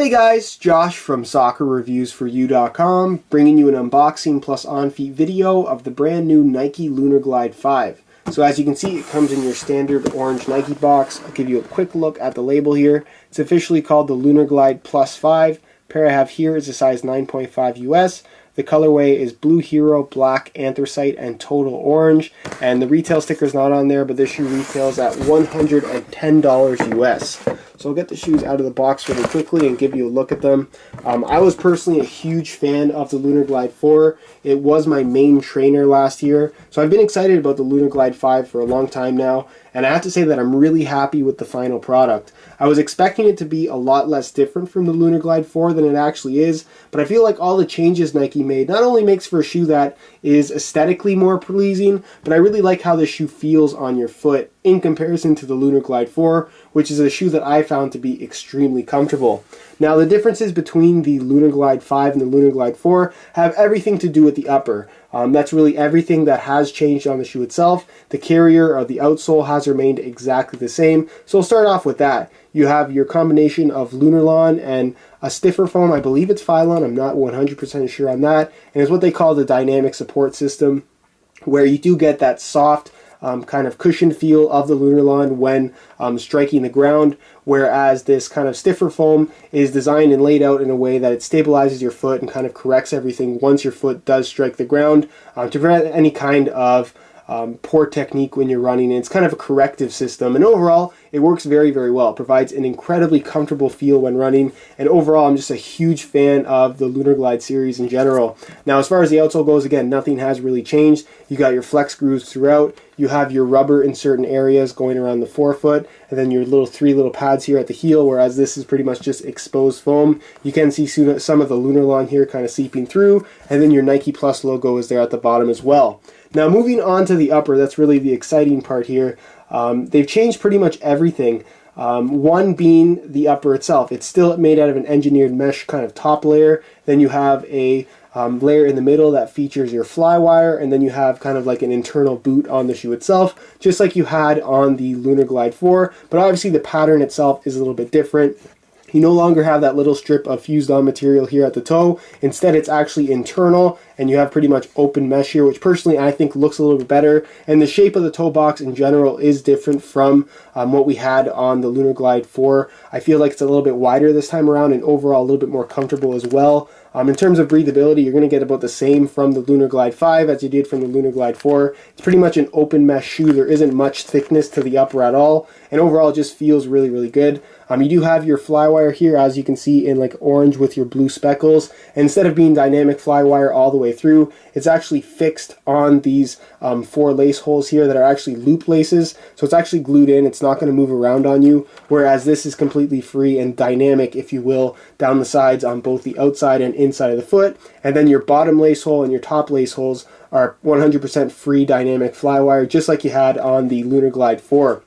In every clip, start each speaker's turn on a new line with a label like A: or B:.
A: Hey guys, Josh from SoccerReviewsForYou.com, bringing you an unboxing plus on-feet video of the brand new Nike Lunarglide 5. So as you can see, it comes in your standard orange Nike box. I'll give you a quick look at the label here. It's officially called the Lunarglide Plus 5. Pair I have here is a size 9.5 US. The colorway is Blue Hero, Black, Anthracite, and Total Orange. And the retail sticker is not on there, but this shoe retails at $110 US. So I'll get the shoes out of the box really quickly and give you a look at them. I was personally a huge fan of the Lunarglide 4. It was my main trainer last year. So I've been excited about the Lunarglide 5 for a long time now. And I have to say that I'm really happy with the final product. I was expecting it to be a lot less different from the Lunarglide 4 than it actually is, but I feel like all the changes Nike made not only makes for a shoe that is aesthetically more pleasing, but I really like how the shoe feels on your foot in comparison to the Lunarglide 4, which is a shoe that I found to be extremely comfortable. Now the differences between the Lunarglide 5 and the Lunarglide 4 have everything to do with the upper. That's really everything that has changed on the shoe itself. The carrier or the outsole has remained exactly the same. So we'll start off with that. You have your combination of Lunarlon and a stiffer foam. I believe it's Phylon. I'm not 100% sure on that. And it's what they call the dynamic support system, where you do get that soft kind of cushioned feel of the Lunarlon when striking the ground, whereas this kind of stiffer foam is designed and laid out in a way that it stabilizes your foot and kind of corrects everything once your foot does strike the ground to prevent any kind of poor technique when you're running. It's kind of a corrective system, and overall it works very, very well. It provides an incredibly comfortable feel when running, and overall I'm just a huge fan of the Lunarglide series in general. Now as far as the outsole goes, again, nothing has really changed. You got your flex grooves throughout. You have your rubber in certain areas going around the forefoot, and then your three little pads here at the heel, whereas this is pretty much just exposed foam. You can see some of the Lunarlon here kind of seeping through, and then your Nike Plus logo is there at the bottom as well. Now moving on to the upper, that's really the exciting part here. They've changed pretty much everything. One being the upper itself. It's still made out of an engineered mesh kind of top layer. Then you have a layer in the middle that features your flywire, and then you have kind of like an internal boot on the shoe itself, just like you had on the Lunarglide 4, but obviously the pattern itself is a little bit different. You no longer have that little strip of fused on material here at the toe. Instead, it's actually internal, and you have pretty much open mesh here, which personally I think looks a little bit better. And the shape of the toe box in general is different from what we had on the Lunarglide 4. I feel like it's a little bit wider this time around, and overall a little bit more comfortable as well. In terms of breathability, you're going to get about the same from the Lunarglide 5 as you did from the Lunarglide 4. It's pretty much an open mesh shoe. There isn't much thickness to the upper at all, and overall it just feels really, really good. You do have your flywire here, as you can see, in like orange with your blue speckles. And instead of being dynamic flywire all the way through, it's actually fixed on these 4 lace holes here that are actually loop laces. So it's actually glued in. It's not going to move around on you, whereas this is completely free and dynamic, if you will, down the sides on both the outside and inside of the foot. And then your bottom lace hole and your top lace holes are 100% free dynamic flywire, just like you had on the Lunarglide 4.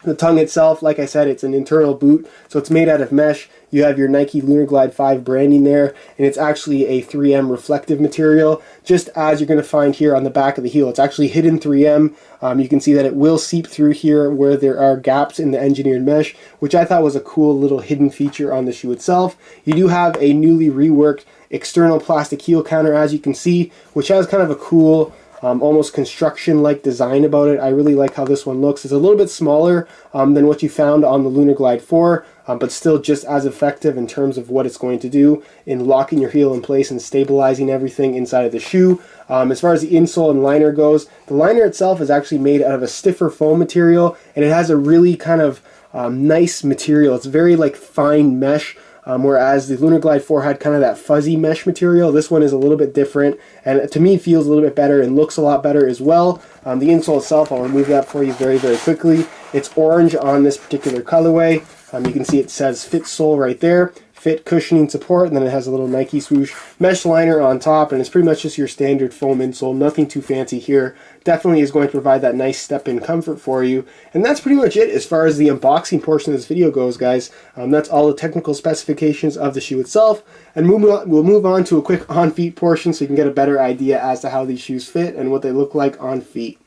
A: The tongue itself, like I said, it's an internal boot, so it's made out of mesh. You have your Nike Lunarglide 5 branding there, and it's actually a 3M reflective material, just as you're going to find here on the back of the heel. It's actually hidden 3M. You can see that it will seep through here where there are gaps in the engineered mesh, which I thought was a cool little hidden feature on the shoe itself. You do have a newly reworked external plastic heel counter, as you can see, which has kind of a cool almost construction-like design about it. I really like how this one looks. It's a little bit smaller than what you found on the Lunarglide 4, but still just as effective in terms of what it's going to do in locking your heel in place and stabilizing everything inside of the shoe. As far as the insole and liner goes, the liner itself is actually made out of a stiffer foam material, and it has a really kind of nice material. It's very like fine mesh. Whereas the Lunarglide 4 had kind of that fuzzy mesh material. This one is a little bit different, and to me feels a little bit better and looks a lot better as well. The insole itself, I'll remove that for you very, very quickly. It's orange on this particular colorway. You can see it says Fit Sole right there. Fit cushioning support, and then it has a little Nike swoosh mesh liner on top, and it's pretty much just your standard foam insole, nothing too fancy here. Definitely is going to provide that nice step-in comfort for you, and that's pretty much it as far as the unboxing portion of this video goes, guys. That's all the technical specifications of the shoe itself, and we'll move on to a quick on-feet portion so you can get a better idea as to how these shoes fit and what they look like on feet.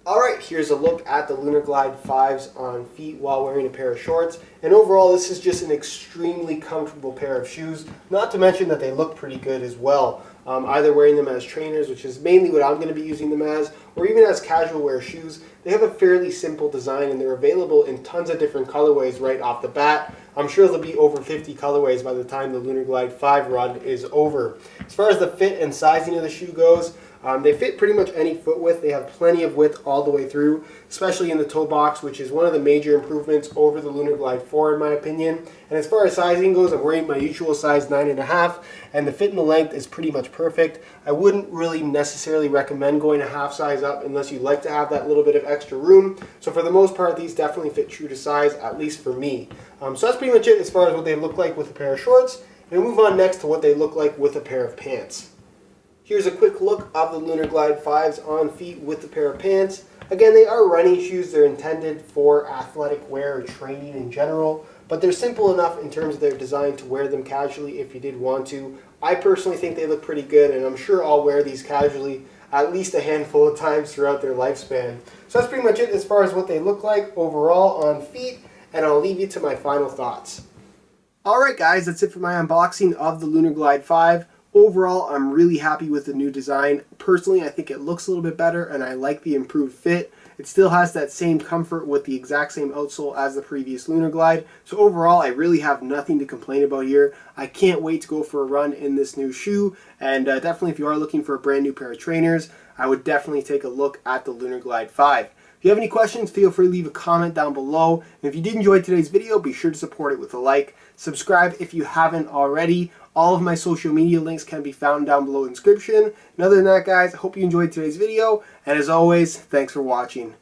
A: Alright, here's a look at the Lunarglide 5s on feet while wearing a pair of shorts. And overall, this is just an extremely comfortable pair of shoes, not to mention that they look pretty good as well. Either wearing them as trainers, which is mainly what I'm going to be using them as, or even as casual wear shoes. They have a fairly simple design and they're available in tons of different colorways right off the bat. I'm sure there'll be over 50 colorways by the time the Lunarglide 5 run is over. As far as the fit and sizing of the shoe goes, they fit pretty much any foot width. They have plenty of width all the way through, especially in the toe box, which is one of the major improvements over the Lunarglide 4 in my opinion. And as far as sizing goes, I'm wearing my usual size 9.5, and the fit and the length is pretty much perfect. I wouldn't really necessarily recommend going a half size up unless you like to have that little bit of extra room. So for the most part, these definitely fit true to size, at least for me. So that's pretty much it as far as what they look like with a pair of shorts. And we'll move on next to what they look like with a pair of pants. Here's a quick look of the Lunarglide 5s on feet with the pair of pants. Again, they are running shoes. They're intended for athletic wear or training in general, but they're simple enough in terms of their design to wear them casually if you did want to. I personally think they look pretty good, and I'm sure I'll wear these casually at least a handful of times throughout their lifespan. So that's pretty much it as far as what they look like overall on feet, and I'll leave you to my final thoughts. Alright guys, that's it for my unboxing of the Lunarglide 5. Overall, I'm really happy with the new design. Personally, I think it looks a little bit better and I like the improved fit. It still has that same comfort with the exact same outsole as the previous Lunarglide. So overall, I really have nothing to complain about here. I can't wait to go for a run in this new shoe. And definitely if you are looking for a brand new pair of trainers, I would definitely take a look at the Lunarglide 5. If you have any questions, feel free to leave a comment down below. And if you did enjoy today's video, be sure to support it with a like. Subscribe if you haven't already. All of my social media links can be found down below in the description. And other than that, guys, I hope you enjoyed today's video. And as always, thanks for watching.